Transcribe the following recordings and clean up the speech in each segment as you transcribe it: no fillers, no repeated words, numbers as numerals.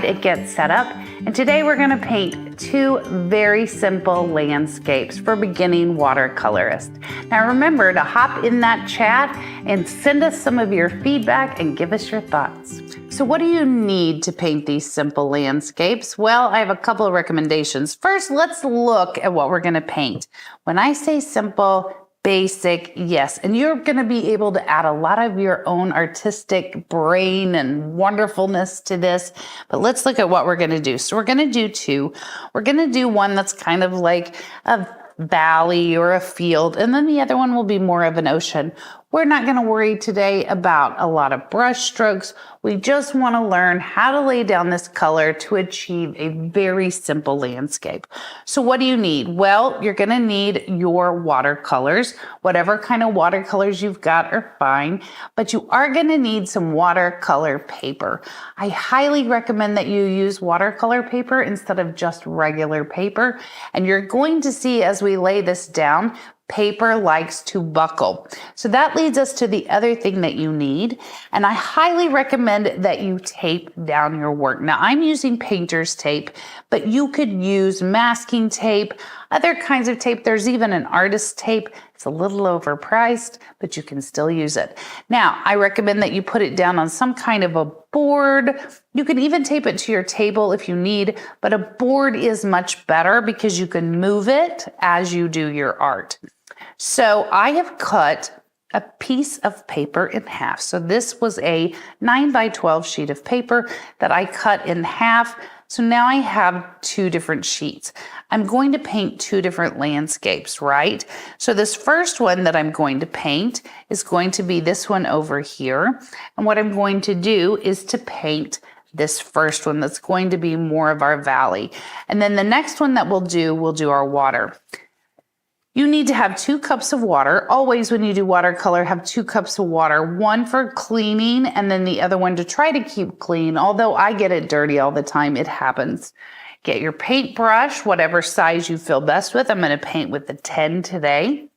It gets set up, and today we're going to paint two very simple landscapes for beginning watercolorists. Now remember to hop in that chat and send us some of your feedback and give us your thoughts. So what do you need to paint these simple landscapes? Well, I have a couple of recommendations. First, let's look at what we're going to paint. When I say simple, basic, yes, and you're going to be able to add a lot of your own artistic brain and wonderfulness to this, but let's look at what we're going to do. So we're going to do two. We're going to do one that's kind of like a valley or a field, and then the other one will be more of an ocean. We're not going to worry today about a lot of brush strokes. We just want to learn how to lay down this color to achieve a very simple landscape. So what do you need? Well, you're going to need your watercolors. Whatever kind of watercolors you've got are fine, but you are going to need some watercolor paper. I highly recommend that you use watercolor paper instead of just regular paper. And you're going to see as we lay this down, paper likes to buckle. So that leads us to the other thing that you need. And I highly recommend that you tape down your work. Now I'm using painter's tape, but you could use masking tape, other kinds of tape. There's even an artist tape. It's a little overpriced, but you can still use it. Now, I recommend that you put it down on some kind of a board. You can even tape it to your table if you need, but a board is much better because you can move it as you do your art. So I have cut a piece of paper in half. So this was a 9x12 sheet of paper that I cut in half. So now I have two different sheets. I'm going to paint two different landscapes, right? So this first one that I'm going to paint is going to be this one over here. And what I'm going to do is to paint this first one that's going to be more of our valley. And then the next one that we'll do our water. You need to have 2 cups of water. Always when you do watercolor, have 2 cups of water, one for cleaning and then the other one to try to keep clean. Although I get it dirty all the time, it happens. Get your paintbrush, whatever size you feel best with. I'm going to paint with the 10 today.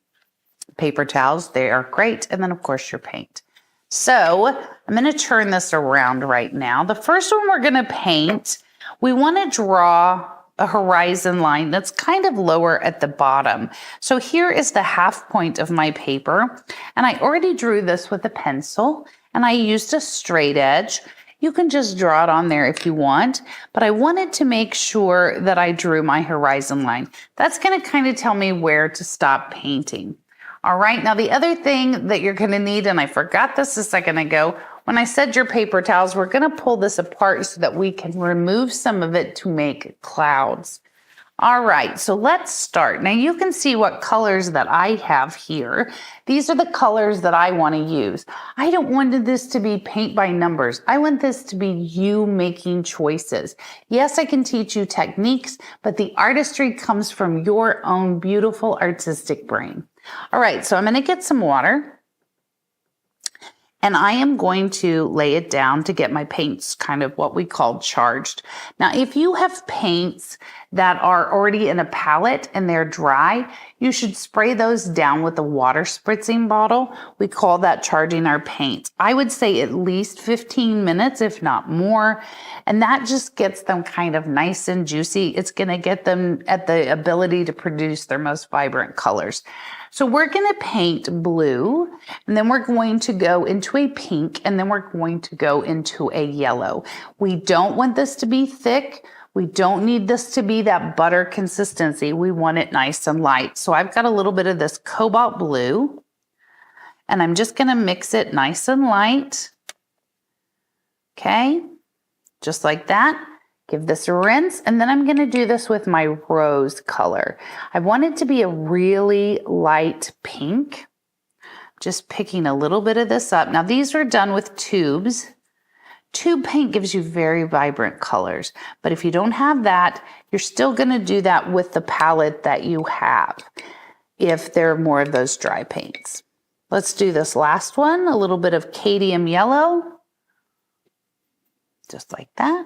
Paper towels, they are great. And then of course your paint. So I'm going to turn this around right now. The first one we're going to paint, we want to draw a horizon line that's kind of lower at the bottom. So here is the half point of my paper, and I already drew this with a pencil, and I used a straight edge. You can just draw it on there if you want, but I wanted to make sure that I drew my horizon line. That's going to kind of tell me where to stop painting. All right, now the other thing that you're going to need, and I forgot this a second ago, when I said your paper towels, we're going to pull this apart so that we can remove some of it to make clouds. All right, so let's start. Now you can see what colors that I have here. These are the colors that I want to use. I don't want this to be paint by numbers. I want this to be you making choices. Yes, I can teach you techniques, but the artistry comes from your own beautiful artistic brain. All right, so I'm going to get some water. And I am going to lay it down to get my paints kind of what we call charged. Now, if you have paints that are already in a palette and they're dry, you should spray those down with a water spritzing bottle. We call that charging our paint. I would say at least 15 minutes, if not more. And that just gets them kind of nice and juicy. It's going to get them at the ability to produce their most vibrant colors. So we're going to paint blue, and then we're going to go into a pink, and then we're going to go into a yellow. We don't want this to be thick. We don't need this to be that butter consistency. We want it nice and light. So I've got a little bit of this cobalt blue, and I'm just going to mix it nice and light. Okay, just like that. Give this a rinse, and then I'm going to do this with my rose color. I want it to be a really light pink. Just picking a little bit of this up. Now these are done with tubes. Tube paint gives you very vibrant colors, but if you don't have that, you're still going to do that with the palette that you have if there are more of those dry paints. Let's do this last one, a little bit of cadmium yellow, just like that.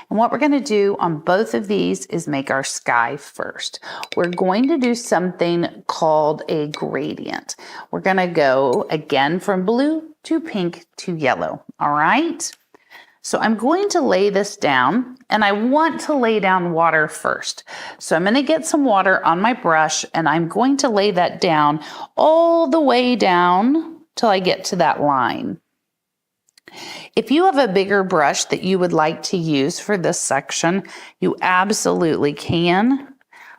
And what we're going to do on both of these is make our sky first. We're going to do something called a gradient. We're going to go again from blue to pink to yellow. All right. So I'm going to lay this down, and I want to lay down water first. So I'm going to get some water on my brush, and I'm going to lay that down all the way down till I get to that line. If you have a bigger brush that you would like to use for this section, you absolutely can.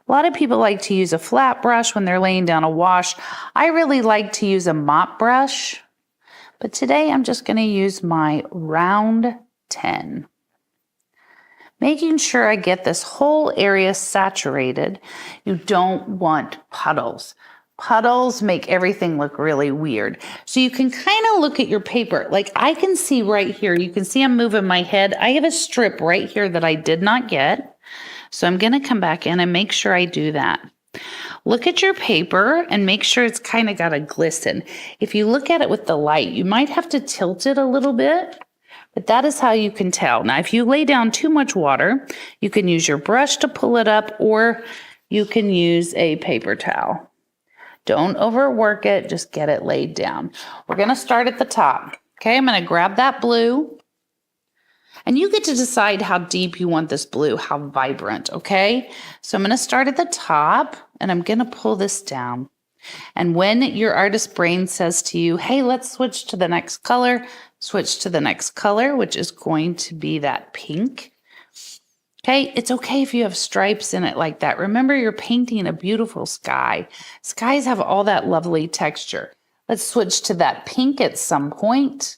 A lot of people like to use a flat brush when they're laying down a wash. I really like to use a mop brush, but today I'm just going to use my round 10. Making sure I get this whole area saturated. You don't want puddles. Puddles make everything look really weird. So you can kind of look at your paper. Like I can see right here, you can see I'm moving my head. I have a strip right here that I did not get. So I'm going to come back in and make sure I do that. Look at your paper and make sure it's kind of got a glisten. If you look at it with the light, you might have to tilt it a little bit. But that is how you can tell. Now, if you lay down too much water, you can use your brush to pull it up, or you can use a paper towel. Don't overwork it, just get it laid down. We're going to start at the top. Okay, I'm going to grab that blue. And you get to decide how deep you want this blue, how vibrant, okay? So I'm going to start at the top, and I'm going to pull this down. And when your artist brain says to you, hey, let's switch to the next color, switch to the next color, which is going to be that pink. Okay, it's okay if you have stripes in it like that. Remember, you're painting a beautiful sky. Skies have all that lovely texture. Let's switch to that pink at some point,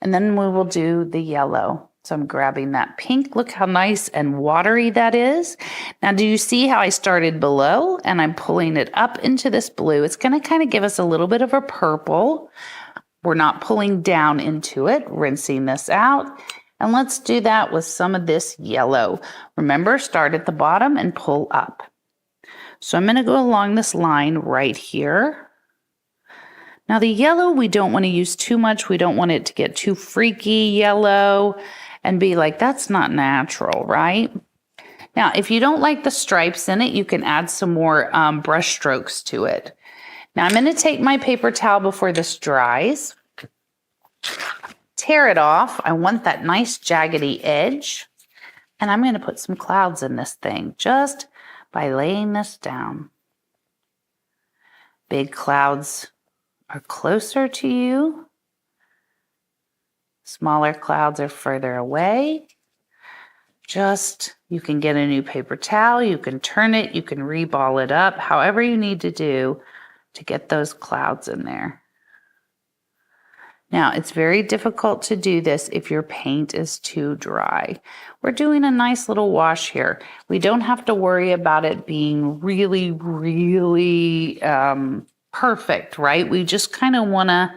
and then we will do the yellow. So I'm grabbing that pink. Look how nice and watery that is. Now, do you see how I started below and I'm pulling it up into this blue? It's going to kind of give us a little bit of a purple. We're not pulling down into it, rinsing this out. And let's do that with some of this yellow. Remember, start at the bottom and pull up. So I'm going to go along this line right here. Now the yellow, we don't want to use too much. We don't want it to get too freaky yellow and be like, that's not natural, right? Now, if you don't like the stripes in it, you can add some more brush strokes to it. Now I'm going to take my paper towel before this dries. Tear it off. I want that nice jaggedy edge. And I'm going to put some clouds in this thing just by laying this down. Big clouds are closer to you. Smaller clouds are further away. You can get a new paper towel, you can turn it, you can reball it up, however you need to do to get those clouds in there. Now, it's very difficult to do this if your paint is too dry. We're doing a nice little wash here. We don't have to worry about it being really, really perfect, right? We just kind of want to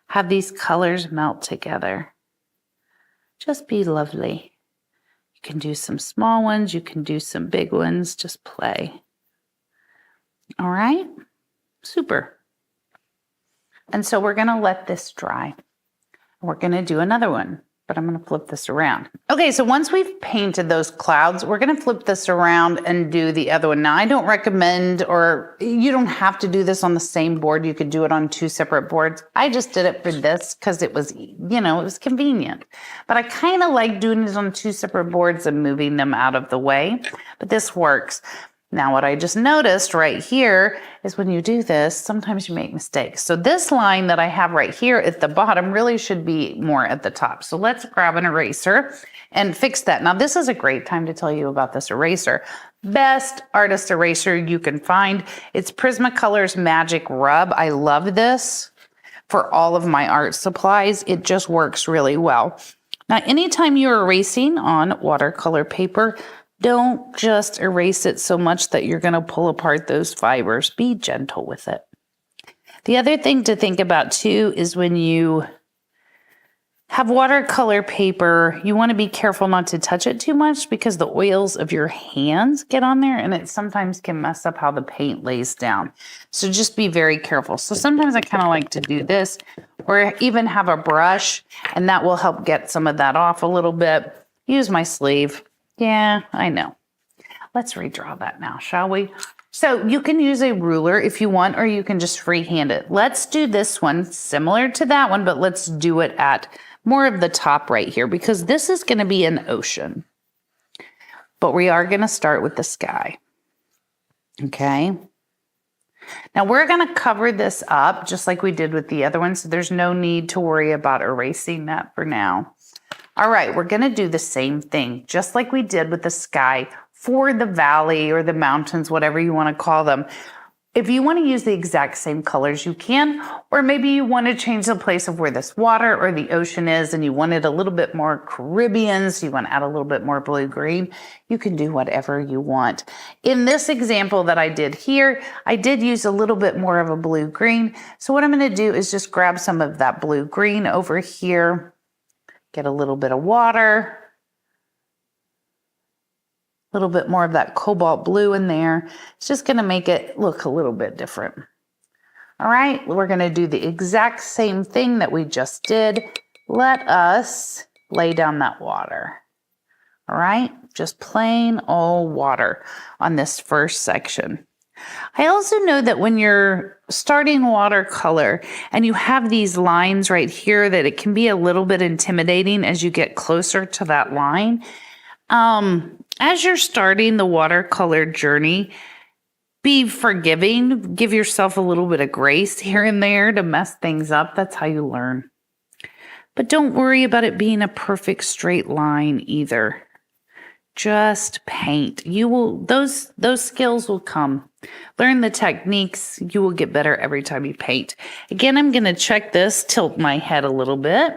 have these colors melt together. Just be lovely. You can do some small ones, you can do some big ones, just play. All right? Super. And so we're going to let this dry. We're going to do another one, but I'm going to flip this around. Okay, so once we've painted those clouds, we're going to flip this around and do the other one. Now, I don't recommend, or you don't have to do this on the same board. You could do it on two separate boards. I just did it for this because it was, it was convenient. But I kind of like doing it on two separate boards and moving them out of the way. But this works. Now, what I just noticed right here is when you do this, sometimes you make mistakes. So this line that I have right here at the bottom really should be more at the top. So let's grab an eraser and fix that. Now, this is a great time to tell you about this eraser. Best artist eraser you can find. It's Prismacolor's Magic Rub. I love this for all of my art supplies. It just works really well. Now, anytime you're erasing on watercolor paper, don't just erase it so much that you're going to pull apart those fibers. Be gentle with it. The other thing to think about too is when you have watercolor paper, you want to be careful not to touch it too much because the oils of your hands get on there and it sometimes can mess up how the paint lays down. So just be very careful. So sometimes I kind of like to do this or even have a brush, and that will help get some of that off a little bit. Use my sleeve. Yeah, I know. Let's redraw that now, shall we? So you can use a ruler if you want, or you can just freehand it. Let's do this one similar to that one, but let's do it at more of the top right here because this is going to be an ocean. But we are going to start with the sky. Okay. Now we're going to cover this up just like we did with the other one. So there's no need to worry about erasing that for now. All right, we're going to do the same thing, just like we did with the sky for the valley or the mountains, whatever you want to call them. If you want to use the exact same colors, you can, or maybe you want to change the place of where this water or the ocean is and you want it a little bit more Caribbean, so you want to add a little bit more blue-green, you can do whatever you want. In this example that I did here, I did use a little bit more of a blue-green. So what I'm going to do is just grab some of that blue-green over here, get a little bit of water, a little bit more of that cobalt blue in there. It's just going to make it look a little bit different. All right, we're going to do the exact same thing that we just did. Let us lay down that water. All right, just plain old water on this first section. I also know that when you're starting watercolor and you have these lines right here that it can be a little bit intimidating as you get closer to that line. As you're starting the watercolor journey, be forgiving, give yourself a little bit of grace here and there to mess things up. That's how you learn. But don't worry about it being a perfect straight line either. Just paint. You will, those skills will come. Learn the techniques. You will get better every time you paint. Again, I'm going to check this, tilt my head a little bit.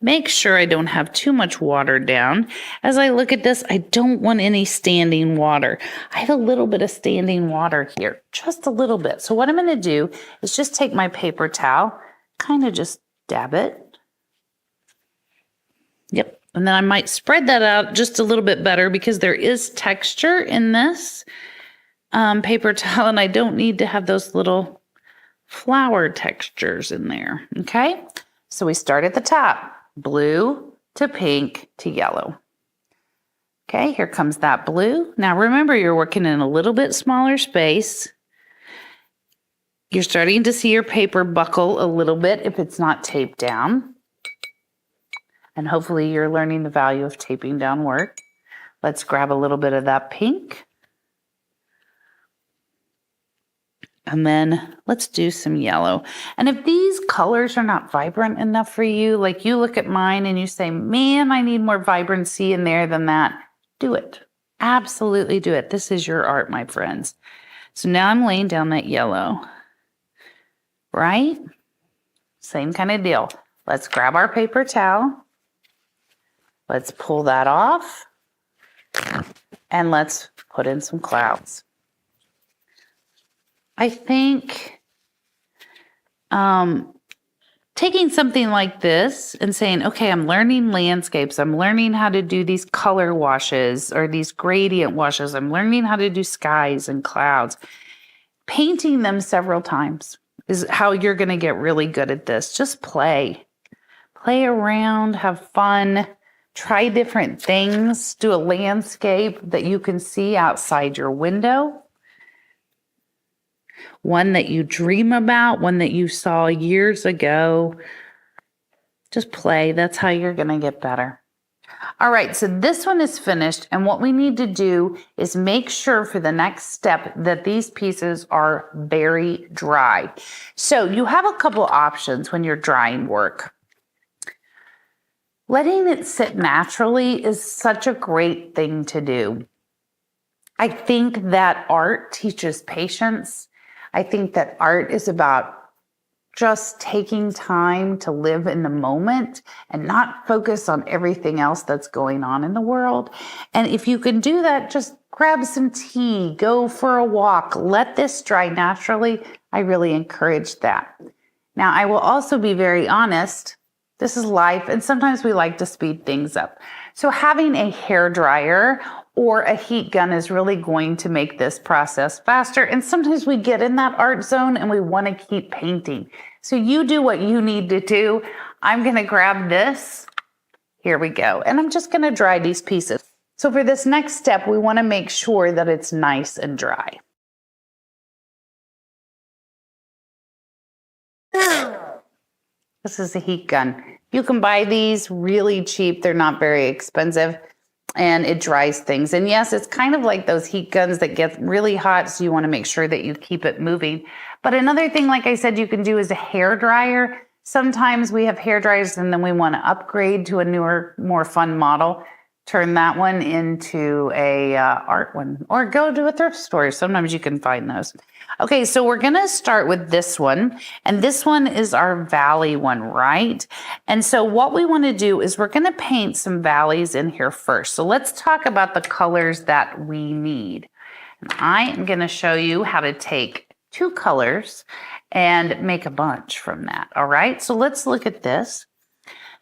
Make sure I don't have too much water down. As I look at this, I don't want any standing water. I have a little bit of standing water here, just a little bit. So what I'm going to do is just take my paper towel, kind of just dab it. Yep. And then I might spread that out just a little bit better because there is texture in this paper towel, and I don't need to have those little flower textures in there. Okay. So we start at the top, blue to pink to yellow. Okay, here comes that blue. Now remember, you're working in a little bit smaller space. You're starting to see your paper buckle a little bit if it's not taped down. And hopefully you're learning the value of taping down work. Let's grab a little bit of that pink. And then let's do some yellow. And if these colors are not vibrant enough for you, like you look at mine and you say, man, I need more vibrancy in there than that, do it. Absolutely do it. This is your art, my friends. So now I'm laying down that yellow, right? Same kind of deal. Let's grab our paper towel. Let's pull that off. And let's put in some clouds. I think taking something like this and saying, okay, I'm learning landscapes. I'm learning how to do these color washes or these gradient washes. I'm learning how to do skies and clouds. Painting them several times is how you're going to get really good at this. Just play. Play around, have fun, try different things. Do a landscape that you can see outside your window. One that you dream about, one that you saw years ago. Just play. That's how you're going to get better. All right, so this one is finished, and what we need to do is make sure for the next step that these pieces are very dry. So you have a couple options when you're drying work. Letting it sit naturally is such a great thing to do. I think that art teaches patience. I think that art is about just taking time to live in the moment and not focus on everything else that's going on in the world. And if you can do that, just grab some tea, go for a walk, let this dry naturally. I really encourage that. Now, I will also be very honest. This is life, and sometimes we like to speed things up. So having a hair dryer or a heat gun is really going to make this process faster. And sometimes we get in that art zone and we want to keep painting. So you do what you need to do. I'm going to grab this. Here we go. And I'm just going to dry these pieces. So for this next step, we want to make sure that it's nice and dry. This is a heat gun. You can buy these really cheap. They're not very expensive, and it dries things. And yes, it's kind of like those heat guns that get really hot, so you want to make sure that you keep it moving. But another thing, like I said, you can do is a hair dryer. Sometimes we have hair dryers and then we want to upgrade to a newer, more fun model. Turn that one into a art one, or go to a thrift store. Sometimes you can find those. Okay, so we're gonna start with this one, and this one is our valley one, right? And so what we wanna do is we're gonna paint some valleys in here first. So let's talk about the colors that we need. And I am gonna show you how to take 2 colors and make a bunch from that, all right? So let's look at this.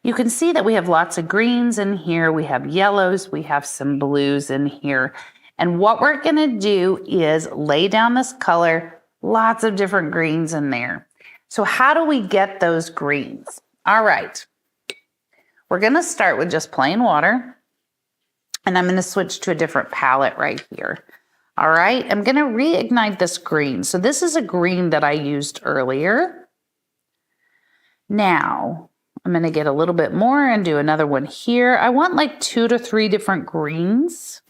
You can see that we have lots of greens in here. We have yellows, we have some blues in here. And what we're gonna do is lay down this color, lots of different greens in there. So how do we get those greens? All right, we're gonna start with just plain water, and I'm gonna switch to a different palette right here. All right, I'm gonna reignite this green. So this is a green that I used earlier. Now, I'm gonna get a little bit more and do another one here. I want like 2 to 3 different greens.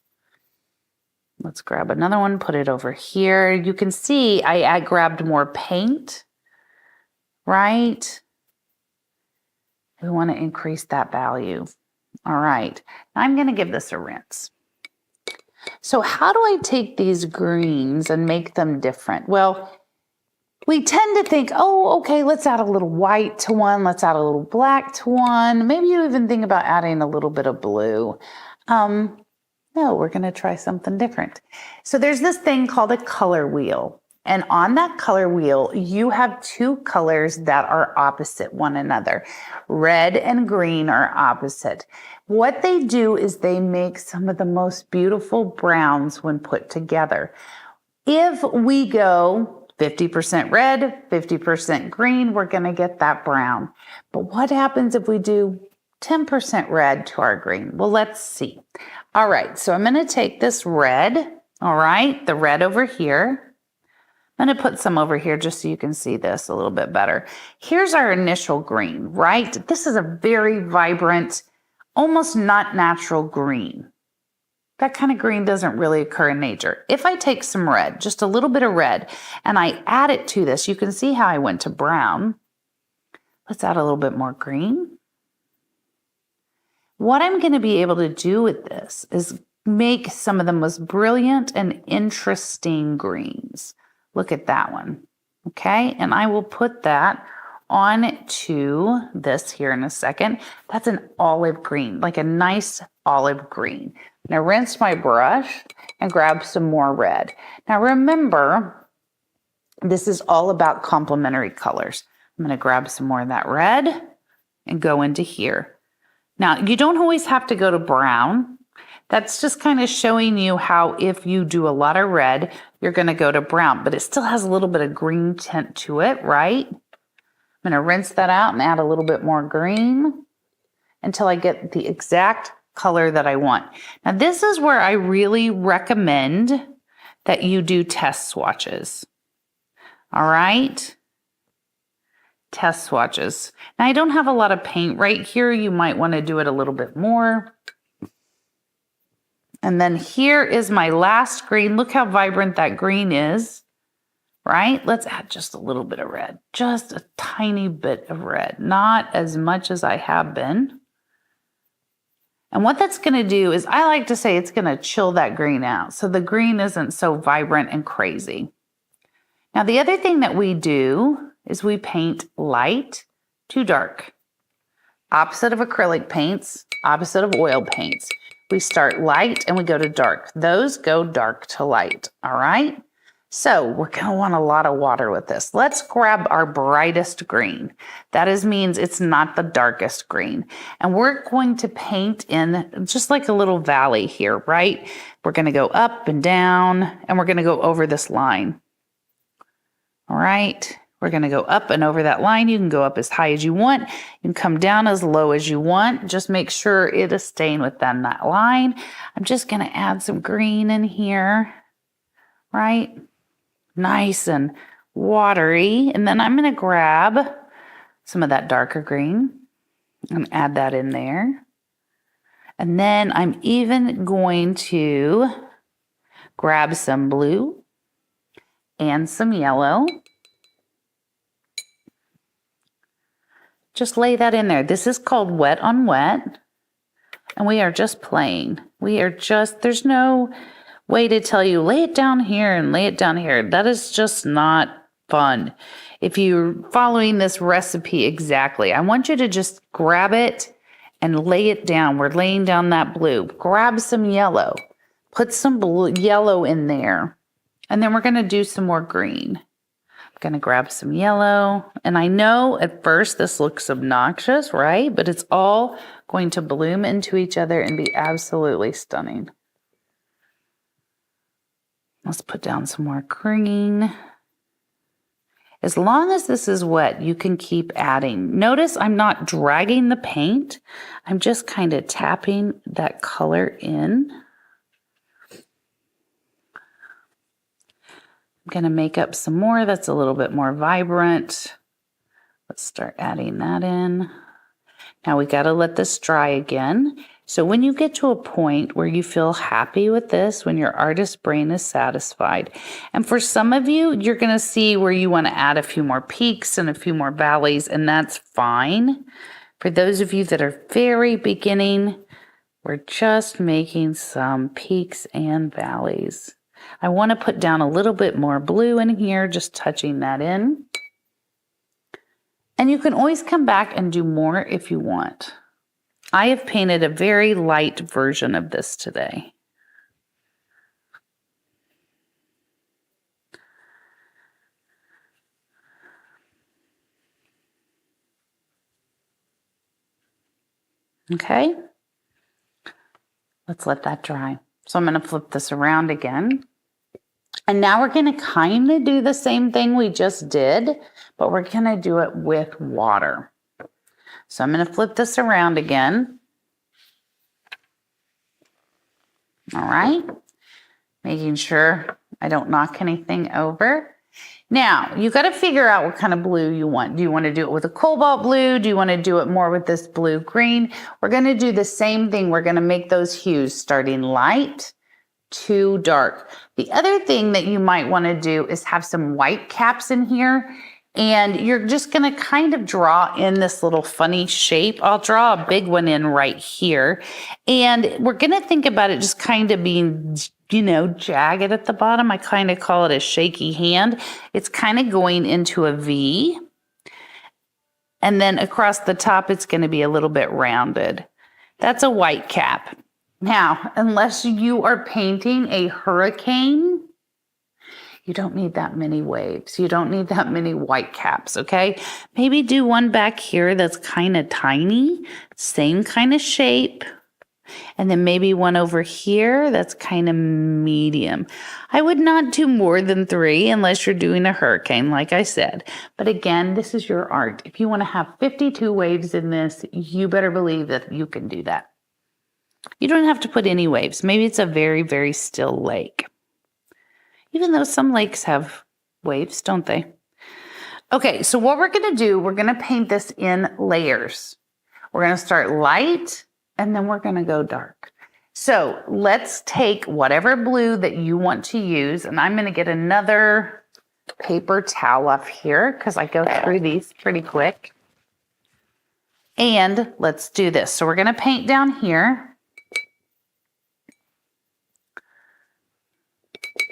Let's grab another one, put it over here. You can see I grabbed more paint, right? We wanna increase that value. All right, now I'm gonna give this a rinse. So how do I take these greens and make them different? Well, we tend to think, oh, okay, let's add a little white to one. Let's add a little black to one. Maybe you even think about adding a little bit of blue. No, we're going to try something different. So there's this thing called a color wheel. And on that color wheel, you have 2 colors that are opposite one another. Red and green are opposite. What they do is they make some of the most beautiful browns when put together. If we go 50% red, 50% green, we're gonna get that brown. But what happens if we do 10% red to our green? Well, let's see. All right, so I'm gonna take this red, all right, the red over here. I'm gonna put some over here just so you can see this a little bit better. Here's our initial green, right? This is a very vibrant, almost not natural green. That kind of green doesn't really occur in nature. If I take some red, just a little bit of red, and I add it to this, you can see how I went to brown. Let's add a little bit more green. What I'm going to be able to do with this is make some of the most brilliant and interesting greens. Look at that one, okay? And I will put that on to this here in a second. That's an olive green, like a nice olive green. Now rinse my brush and grab some more red. Now remember, this is all about complementary colors. I'm gonna grab some more of that red and go into here. Now you don't always have to go to brown. That's just kind of showing you how if you do a lot of red, you're gonna go to brown, but it still has a little bit of green tint to it, right? I'm gonna rinse that out and add a little bit more green until I get the exact color that I want. Now this is where I really recommend that you do test swatches. All right? Test swatches. Now I don't have a lot of paint right here. You might want to do it a little bit more. And then here is my last green. Look how vibrant that green is, right? Let's add just a little bit of red, just a tiny bit of red, not as much as I have been. And what that's gonna do is, I like to say it's gonna chill that green out so the green isn't so vibrant and crazy. Now the other thing that we do is we paint light to dark. Opposite of acrylic paints, opposite of oil paints. We start light and we go to dark. Those go dark to light, all right? So we're gonna want a lot of water with this. Let's grab our brightest green. That means it's not the darkest green. And we're going to paint in just like a little valley here, right? We're gonna go up and down and we're gonna go over this line. All right, we're gonna go up and over that line. You can go up as high as you want. You can come down as low as you want. Just make sure it is staying within that line. I'm just gonna add some green in here, right? Nice and watery. And then I'm gonna grab some of that darker green. And add that in there. And then I'm even going to grab some blue and some yellow. Just lay that in there. This is called wet on wet. And we are just playing. There's no way to tell you, lay it down here and lay it down here. That is just not fun. If you're following this recipe exactly, I want you to just grab it and lay it down. We're laying down that blue. Grab some yellow. Put some yellow in there. And then we're going to do some more green. I'm going to grab some yellow. And I know at first this looks obnoxious, right? But it's all going to bloom into each other and be absolutely stunning. Let's put down some more green. As long as this is wet, you can keep adding. Notice I'm not dragging the paint. I'm just kind of tapping that color in. I'm going to make up some more that's a little bit more vibrant. Let's start adding that in. Now we got to let this dry again. So when you get to a point where you feel happy with this, when your artist brain is satisfied, and for some of you, you're going to see where you want to add a few more peaks and a few more valleys, and that's fine. For those of you that are very beginning, we're just making some peaks and valleys. I want to put down a little bit more blue in here, just touching that in. And you can always come back and do more if you want. I have painted a very light version of this today. Okay, let's let that dry. So I'm going to flip this around again. And now we're going to kind of do the same thing we just did, but we're going to do it with water. So I'm going to flip this around again. All right, making sure I don't knock anything over. Now, you got to figure out what kind of blue you want. Do you want to do it with a cobalt blue? Do you want to do it more with this blue-green? We're going to do the same thing. We're going to make those hues starting light to dark. The other thing that you might want to do is have some white caps in here, and you're just going to kind of draw in this little funny shape. I'll draw a big one in right here, and we're going to think about it just kind of being, you know, jagged at the bottom. I kind of call it a shaky hand. It's kind of going into a V, and then across the top it's going to be a little bit rounded. That's a white cap. Now, unless you are painting a hurricane, you don't need that many waves. You don't need that many white caps, okay? Maybe do one back here that's kind of tiny, same kind of shape. And then maybe one over here that's kind of medium. I would not do more than 3 unless you're doing a hurricane, like I said. But again, this is your art. If you want to have 52 waves in this, you better believe that you can do that. You don't have to put any waves. Maybe it's a very, very still lake. Even though some lakes have waves, don't they? Okay, so what we're going to do, we're going to paint this in layers. We're going to start light, and then we're going to go dark. So let's take whatever blue that you want to use, and I'm going to get another paper towel off here because I go through these pretty quick. And let's do this. So we're going to paint down here.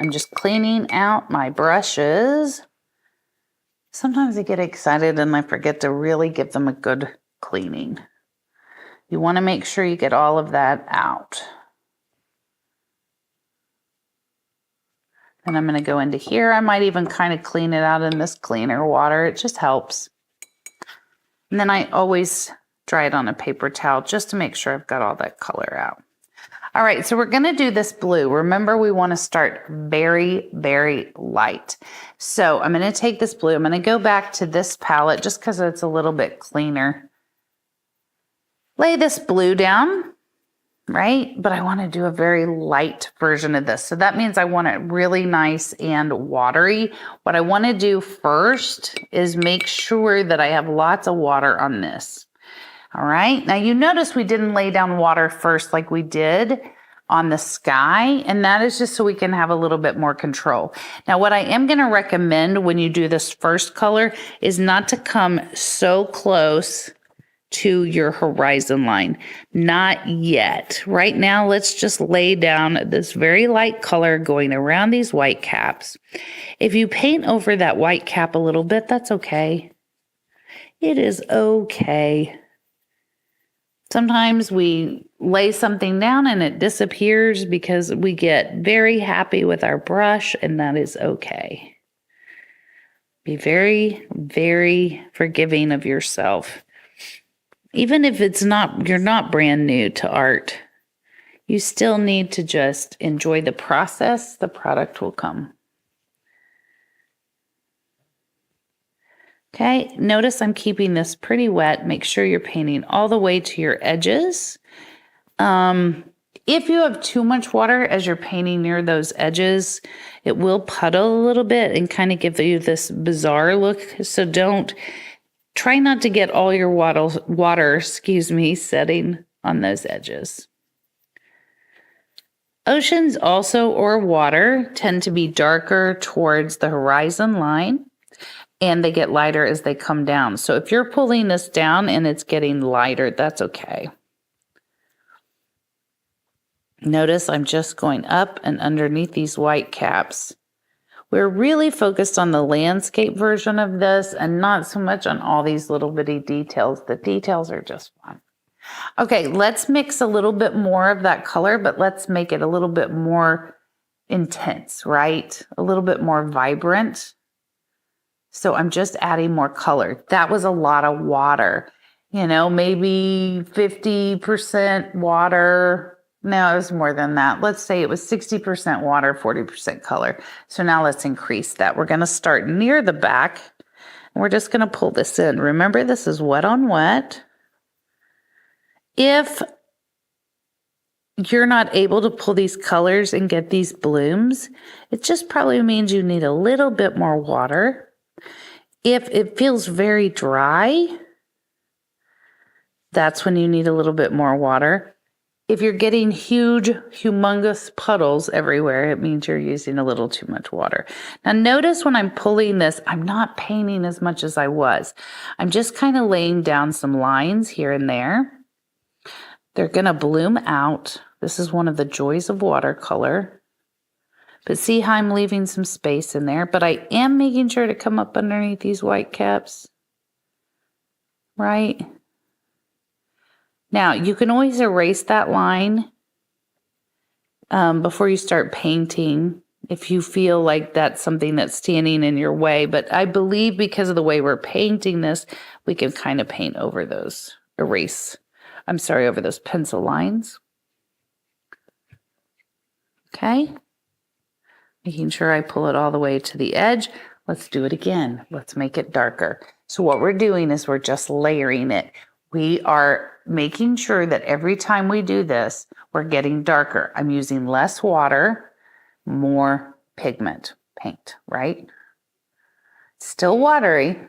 I'm just cleaning out my brushes. Sometimes I get excited and I forget to really give them a good cleaning. You want to make sure you get all of that out. And I'm going to go into here. I might even kind of clean it out in this cleaner water. It just helps. And then I always dry it on a paper towel just to make sure I've got all that color out. All right, so we're going to do this blue. Remember, we want to start very, very light. So I'm going to take this blue. I'm going to go back to this palette just because it's a little bit cleaner. Lay this blue down, right? But I want to do a very light version of this. So that means I want it really nice and watery. What I want to do first is make sure that I have lots of water on this. All right, now you notice we didn't lay down water first like we did on the sky, and that is just so we can have a little bit more control. Now, what I am going to recommend when you do this first color is not to come so close to your horizon line. Not yet. Right now, let's just lay down this very light color going around these white caps. If you paint over that white cap a little bit, that's okay. It is okay. Sometimes we lay something down and it disappears because we get very happy with our brush, and that is okay. Be very, very forgiving of yourself. Even if you're not brand new to art, you still need to just enjoy the process. The product will come. Okay, notice I'm keeping this pretty wet. Make sure you're painting all the way to your edges. If you have too much water as you're painting near those edges, it will puddle a little bit and kind of give you this bizarre look. So try not to get all your water, setting on those edges. Oceans also, or water, tend to be darker towards the horizon line, and they get lighter as they come down. So if you're pulling this down and it's getting lighter, that's okay. Notice I'm just going up and underneath these white caps. We're really focused on the landscape version of this and not so much on all these little bitty details. The details are just fun. Okay, let's mix a little bit more of that color, but let's make it a little bit more intense, right? A little bit more vibrant. So I'm just adding more color. That was a lot of water, maybe 50% water. No, it was more than that. Let's say it was 60% water, 40% color. So now let's increase that. We're going to start near the back, and we're just going to pull this in. Remember, this is wet on wet. If you're not able to pull these colors and get these blooms, it just probably means you need a little bit more water. If it feels very dry, that's when you need a little bit more water. If you're getting huge, humongous puddles everywhere, it means you're using a little too much water. Now notice when I'm pulling this, I'm not painting as much as I was. I'm just kind of laying down some lines here and there. They're going to bloom out. This is one of the joys of watercolor. But see how I'm leaving some space in there, but I am making sure to come up underneath these white caps, right? Now, you can always erase that line before you start painting if you feel like that's something that's standing in your way. But I believe because of the way we're painting this, we can kind of paint over those over those pencil lines. Okay. Making sure I pull it all the way to the edge. Let's do it again. Let's make it darker. So what we're doing is we're just layering it. We are making sure that every time we do this, we're getting darker. I'm using less water, more paint, right? Still watery,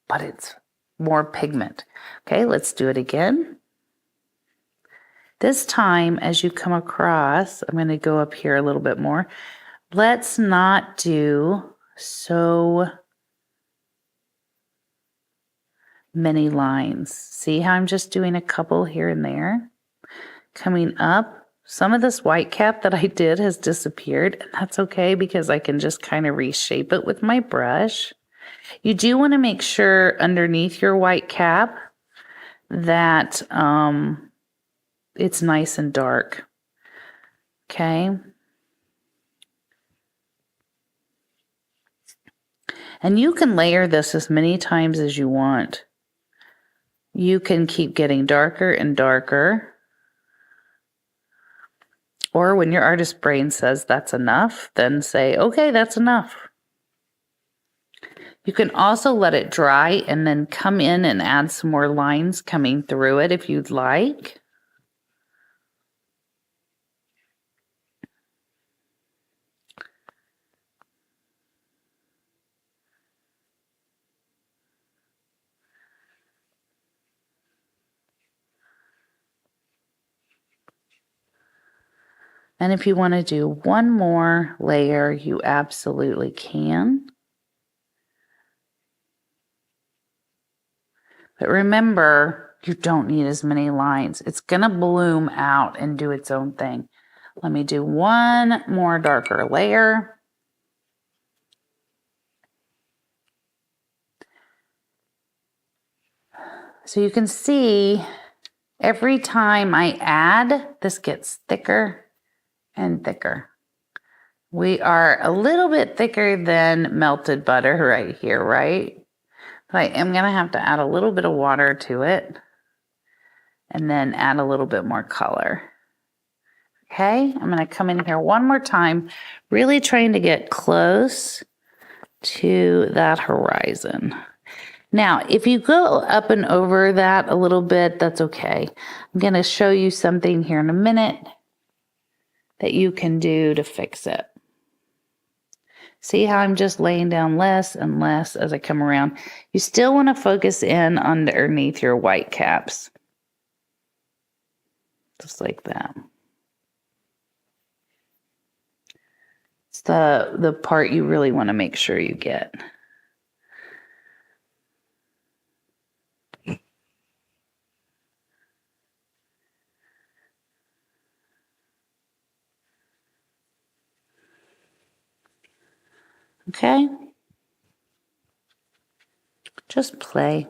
but it's more pigment. Okay, let's do it again. This time, as you come across, I'm going to go up here a little bit more. Let's not do so many lines. See how I'm just doing a couple here and there? Coming up, some of this white cap that I did has disappeared, and that's okay because I can just kind of reshape it with my brush. You do want to make sure underneath your white cap that it's nice and dark. Okay. And you can layer this as many times as you want. You can keep getting darker and darker. Or when your artist brain says that's enough, then say, okay, that's enough. You can also let it dry and then come in and add some more lines coming through it if you'd like. And if you want to do one more layer, you absolutely can. But remember, you don't need as many lines. It's going to bloom out and do its own thing. Let me do one more darker layer. So you can see every time I add, this gets thicker and thicker. We are a little bit thicker than melted butter right here, right? But I am going to have to add a little bit of water to it and then add a little bit more color. Okay, I'm going to come in here one more time, really trying to get close to that horizon. Now, if you go up and over that a little bit, that's okay. I'm going to show you something here in a minute that you can do to fix it. See how I'm just laying down less and less as I come around? You still want to focus in underneath your white caps. Just like that. It's the part you really want to make sure you get. Okay? Just play.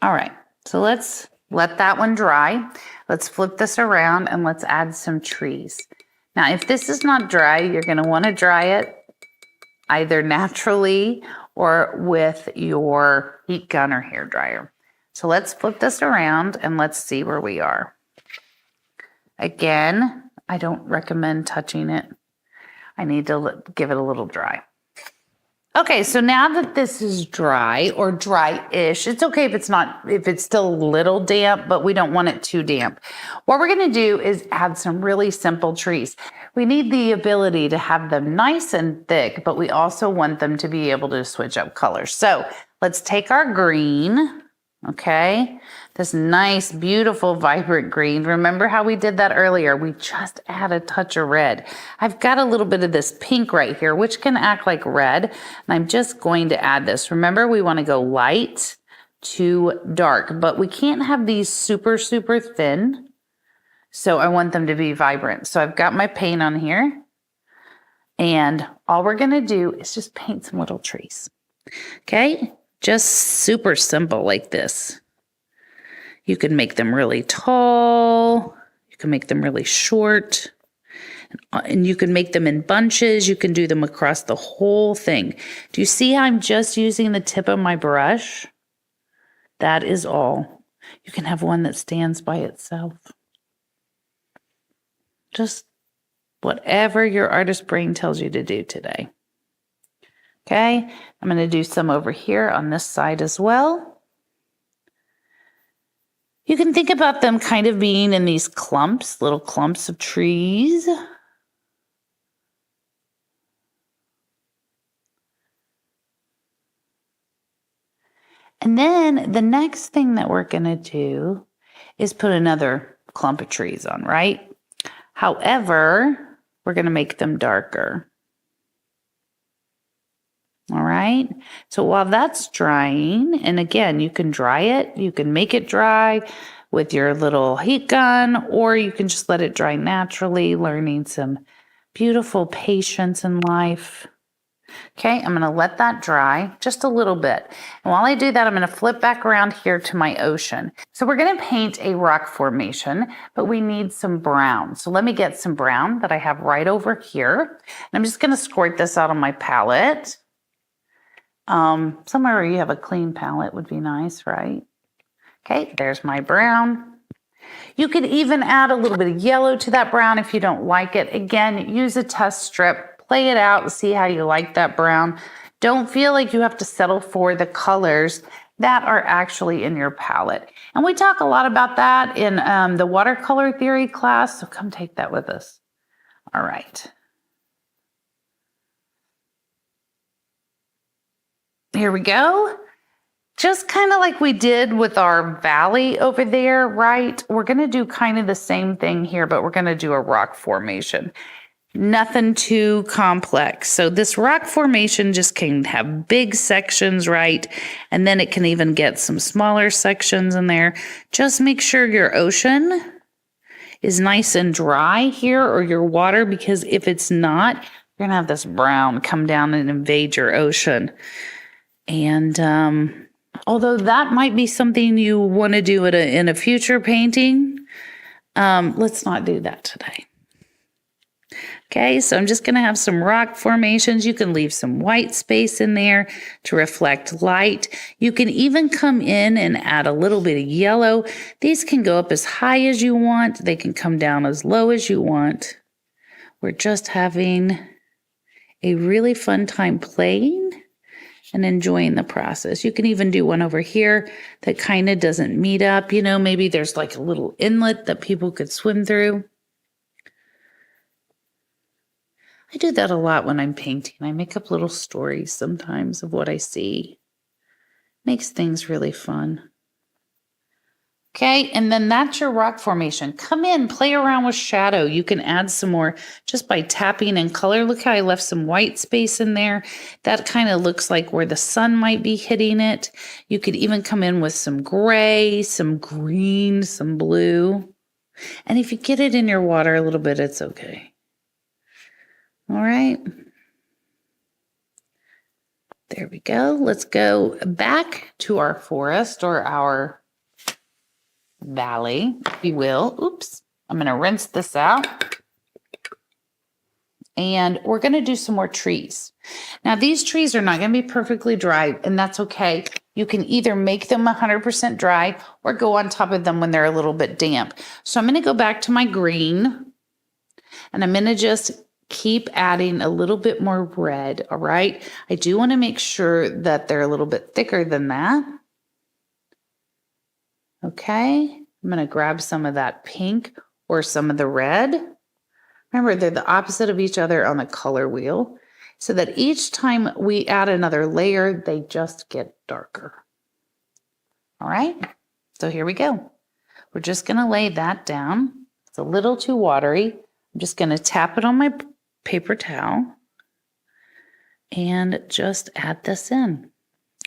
All right, so let's let that one dry. Let's flip this around and let's add some trees. Now, if this is not dry, you're going to want to dry it either naturally or with your heat gun or hair dryer. So let's flip this around and let's see where we are. Again, I don't recommend touching it. I need to give it a little dry. Okay, so now that this is dry or dry-ish, it's okay if it's still a little damp, but we don't want it too damp. What we're gonna do is add some really simple trees. We need the ability to have them nice and thick, but we also want them to be able to switch up colors. So let's take our green, okay? This nice, beautiful, vibrant green. Remember how we did that earlier? We just add a touch of red. I've got a little bit of this pink right here, which can act like red. And I'm just going to add this. Remember, we want to go light to dark, but we can't have these super, super thin. So I want them to be vibrant. So I've got my paint on here. And all we're going to do is just paint some little trees. Okay? Just super simple like this. You can make them really tall. You can make them really short. And you can make them in bunches. You can do them across the whole thing. Do you see how I'm just using the tip of my brush? That is all. You can have one that stands by itself. Just whatever your artist brain tells you to do today. Okay, I'm going to do some over here on this side as well. You can think about them kind of being in these clumps, little clumps of trees. And then the next thing that we're going to do is put another clump of trees on, right? However, we're going to make them darker. All right, so while that's drying, and again, you can dry it, you can make it dry with your little heat gun, or you can just let it dry naturally, learning some beautiful patience in life. Okay, I'm gonna let that dry just a little bit. And while I do that, I'm gonna flip back around here to my ocean. So we're gonna paint a rock formation, but we need some brown. So let me get some brown that I have right over here. And I'm just gonna squirt this out on my palette. Somewhere where you have a clean palette would be nice, right? Okay, there's my brown. You could even add a little bit of yellow to that brown if you don't like it. Again, use a test strip, play it out, see how you like that brown. Don't feel like you have to settle for the colors that are actually in your palette. And we talk a lot about that in the watercolor theory class, so come take that with us. All right. Here we go. just kind of like we did with our valley over there, right? We're going to do kind of the same thing here, but we're going to do a rock formation. Nothing too complex. So this rock formation just can have big sections, right? And then it can even get some smaller sections in there. Just make sure your ocean is nice and dry here, or your water, because if it's not, you're going to have this brown come down and invade your ocean. And although that might be something you want to do in a future painting, let's not do that today. Okay, so I'm just going to have some rock formations. You can leave some white space in there to reflect light. You can even come in and add a little bit of yellow. These can go up as high as you want. They can come down as low as you want. We're just having a really fun time playing and enjoying the process. You can even do one over here that kind of doesn't meet up. You know, maybe there's like a little inlet that people could swim through. I do that a lot when I'm painting. I make up little stories sometimes of what I see. Makes things really fun. Okay, and then that's your rock formation. Come in, play around with shadow. You can add some more just by tapping in color. Look how I left some white space in there. That kind of looks like where the sun might be hitting it. You could even come in with some gray, some green, some blue. And if you get it in your water a little bit, it's okay. All right. There we go. Let's go back to our forest or our valley, if you will. Oops. I'm going to rinse this out. And we're going to do some more trees. Now, these trees are not going to be perfectly dry, and that's okay. You can either make them 100% dry or go on top of them when they're a little bit damp. So I'm going to go back to my green, and I'm going to just keep adding a little bit more red, all right? I do want to make sure that they're a little bit thicker than that. Okay, I'm going to grab some of that pink or some of the red. Remember, they're the opposite of each other on the color wheel, so that each time we add another layer, they just get darker. All right, so here we go. We're just going to lay that down. It's a little too watery. I'm just going to tap it on my paper towel and just add this in.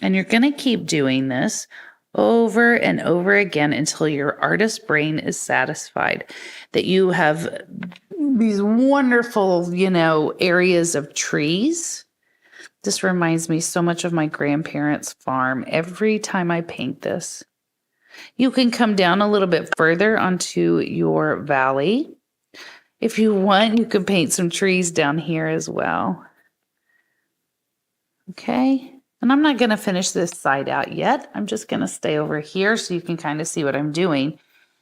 And you're going to keep doing this over and over again until your artist brain is satisfied that you have these wonderful, areas of trees. This reminds me so much of my grandparents' farm every time I paint this. You can come down a little bit further onto your valley. If you want, you can paint some trees down here as well. Okay, and I'm not going to finish this side out yet. I'm just going to stay over here so you can kind of see what I'm doing.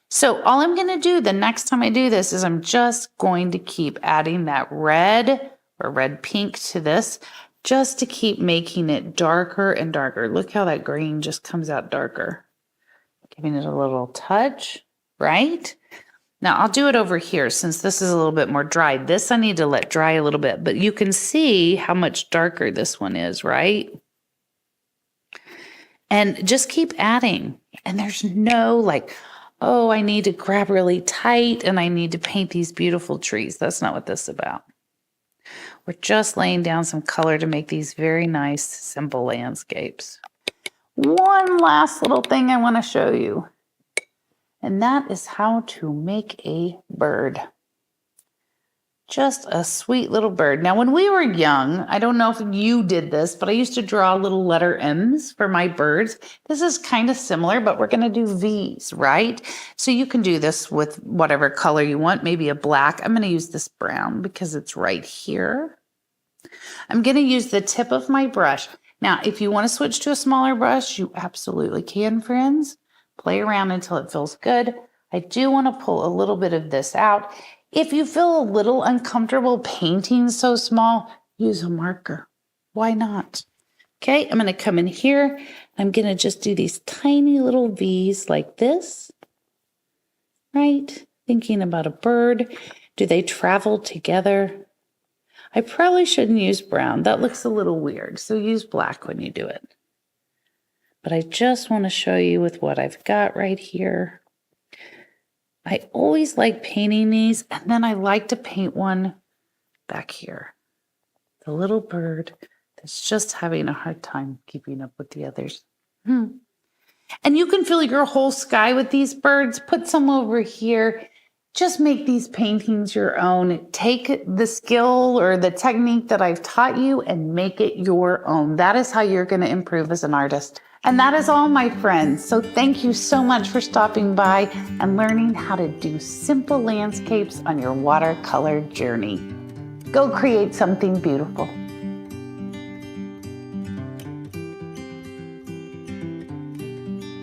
So all I'm going to do the next time I do this is I'm just going to keep adding that red or red pink to this just to keep making it darker and darker. Look how that green just comes out darker. Giving it a little touch, right? Now I'll do it over here since this is a little bit more dry. This I need to let dry a little bit, but you can see how much darker this one is, right? And just keep adding. And there's no like, oh, I need to grab really tight and I need to paint these beautiful trees. That's not what this is about. We're just laying down some color to make these very nice, simple landscapes. One last little thing I want to show you. And that is how to make a bird. Just a sweet little bird. Now, when we were young, I don't know if you did this, but I used to draw little letter M's for my birds. This is kind of similar, but we're going to do V's, right? So you can do this with whatever color you want, maybe a black. I'm going to use this brown because it's right here. I'm going to use the tip of my brush. Now, if you want to switch to a smaller brush, you absolutely can, friends. Play around until it feels good. I do want to pull a little bit of this out. If you feel a little uncomfortable painting so small, use a marker. Why not? Okay, I'm going to come in here. I'm going to just do these tiny little V's like this, right? Thinking about a bird. Do they travel together? I probably shouldn't use brown. That looks a little weird, so use black when you do it. but I just want to show you with what I've got right here. I always like painting these, and then I like to paint one back here. The little bird that's just having a hard time keeping up with the others. And you can fill your whole sky with these birds. Put some over here. Just make these paintings your own. Take the skill or the technique that I've taught you and make it your own. That is how you're going to improve as an artist. And that is all, my friends. So thank you so much for stopping by and learning how to do simple landscapes on your watercolor journey. Go create something beautiful.